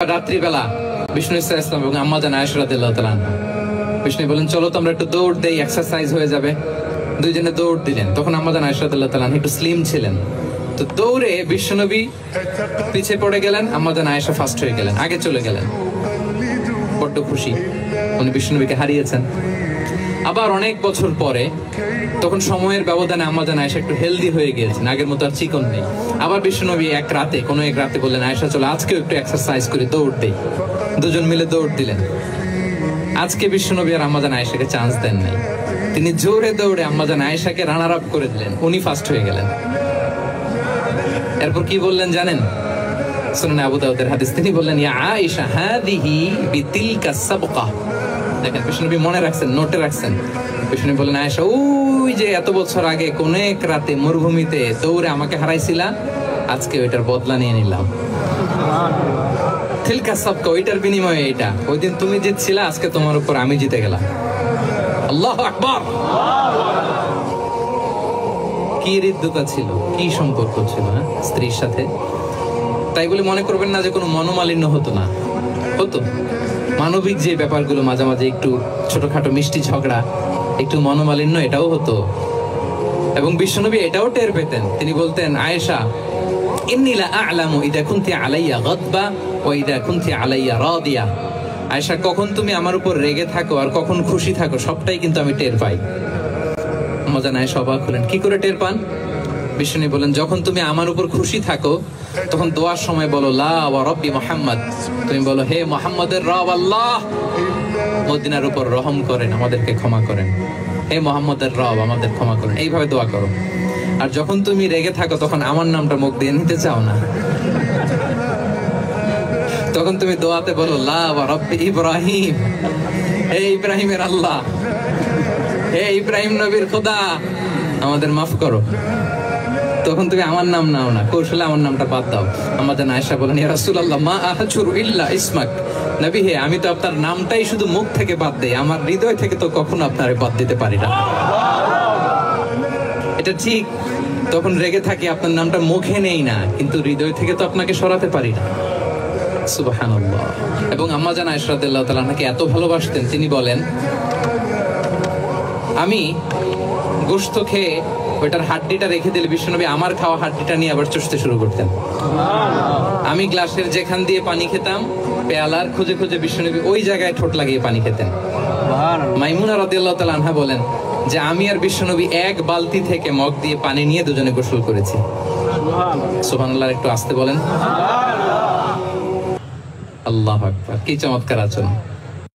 রাত্রিবেলা বিষ্ণু ইসলাম এবং আম্মা জান আয়েশা রাদিয়াল্লাহু তাআলা বিষ্ণু বলেন চলো তো আমরা একটু দৌড় দেই, এক্সারসাইজ হয়ে যাবে। দুইজনে দৌড় দিলেন। তখন আম্মা জান আয়েশা রাদিয়াল্লাহু তাআলা একটু স্লিম ছিলেন, তো দৌড়ে বিশ্বনবী পিছে পড়ে গেলেন, আম্মা জান আয়েশা ফার্স্ট হয়ে গেলেন, আগে চলে গেলেন। বড্ড খুশি, উনি বিশ্বনবীকে হারিয়েছেন। আবার অনেক বছর পরে, তখন সময়ের ব্যবধানে আম্মা জান আয়েশা একটু হেলদি হয়ে গিয়েছেন, আগের মতো আর চিকন নেই। আবার বিশ্বনবী এক রাতে বললেন, আয়েশা চলো আজকেও একটু এক্সারসাইজ করে দৌড় দেই। দুজন মিলে দৌড় দিলেন। আজকে বিশ্বনবী আর আম্মা জান আয়েশাকে চান্স দেন নাই, তিনি জোরে দৌড়ে আম্মা জান আয়েশাকে রানার আপ করে দিলেন, উনি ফার্স্ট হয়ে গেলেন। এরপর কি বললেন জানেন? সুনানে আবু দাউদের হাদিস, তিনি বললেন ইয়া আয়েশা হাদিহি বিতিলকা সাবকা। দেখেন বিশ্বনবী মনে রাখছেন, নোটে রাখছেন। বিষ্ণু বলেন, আয়েশা ওই যে এত বছর আগে কোন এক রাতে মরুভূমিতে দৌড়ে আমাকে হারাইছিলা, আজকে ওইটার বদলা নিয়ে নিলাম। তিলকা সাবকা, ওইটার বিনিময়ে এটা। ওই দিন তুমি জিতছিলা, আজকে তোমার উপর আমি জিতে গেলাম। আল্লাহু আকবার। কি হৃদ্যতা ছিল, কি সম্পর্ক ছিল স্ত্রীর সাথে। তাই বলে মনে করবেন না যে কোনো মনোমালিন্য হতো না, হতো। মানবিক যে ব্যাপারগুলো, মাঝে মাঝে একটু ছোটখাটো মিষ্টি ঝগড়া, একটু মনোমালিন্য, এটাও হতো। এবং বিশ্বনবী এটাও টের পেতেন। তিনি বলতেন, আয়েশা ইন্নী লা আ'লামু ইযা কুনতি আলাইয়া গাদবা ওয়া ইযা কুনতি আলাইয়া রাদিয়া। আয়েশা, কখন তুমি আমার উপর রেগে থাকো আর কখন খুশি থাকো, সবটাই কিন্তু আমি টের পাই। আম্মা জান আয়েশা অবাক হলেন, কি করে টের পান? বিশ্বনবী বলেন, যখন তুমি আমার উপর খুশি থাকো তখন দোয়ার সময় বলো লা ওয়া রাব্বি মুহাম্মদ, তুমি বলো হে মুহাম্মদের রব আল্লাহ, মদিনার উপর রহম করেন, আমাদেরকে ক্ষমা করেন। হে মুহাম্মদের রব, আমাদের ক্ষমা করেন। এইভাবে দোয়া করো। আর যখন তুমি রেগে থাকো তখন আমার নামটা মুখ দিয়ে নিতে চাও না, তখন তুমি দোয়াতে বলো লা ওয়া রাব্বি ইব্রাহিম, হে ইব্রাহিমের আল্লাহ, হে ইব্রাহিম নবীর খোদা, আমাদের মাফ করো। তখন তুমি আমার নাম নাও না, কৌশলে আমার নামটা বাদ দাও। আমাদের আয়েশা বলেন, ইয়া রাসূলুল্লাহ মা আহজুরু ইল্লা ইসমাক, নবী হে, আমি তো আপনার নামটাই শুধু মুখ থেকে বাদ দেই, আমার হৃদয় থেকে তো কখনো আপনারে বাদ দিতে পারি না। এটা ঠিক, তখন রেগে থাকি, আপনার নামটা মুখে নেই না, কিন্তু হৃদয় থেকে তো আপনাকে সরাতে পারি না। সুবহানাল্লাহ। এবং আম্মা জান আয়েশা রাদিয়াল্লাহু তাআলা আনহাকে এত ভালোবাসতেন, তিনি বলেন, আমি গোশত খেয়ে ওইটার হাড্ডিটা রেখে দিলে বিশ্বনবী আমার খাওয়া হাড্ডিটা নিয়ে আবার চষতে শুরু করতেন। আমি গ্লাসের যেখান দিয়ে পানি খেতাম, পেয়ালার খুঁজে খুঁজে বিশ্বনবী ওই জায়গায় ঠোঁট লাগিয়ে পানি খেতেন। মাইমুনা রাদিয়াল্লাহু তাআলা আনহা বলেন যে আমি আর বিশ্বনবী এক বালতি থেকে মগ দিয়ে পানি নিয়ে দুজনে গোসল করেছি। সুবহানাল্লাহ। একটু আস্তে বলেন। আল্লাহু আকবার। কি চমৎকার আচরণ।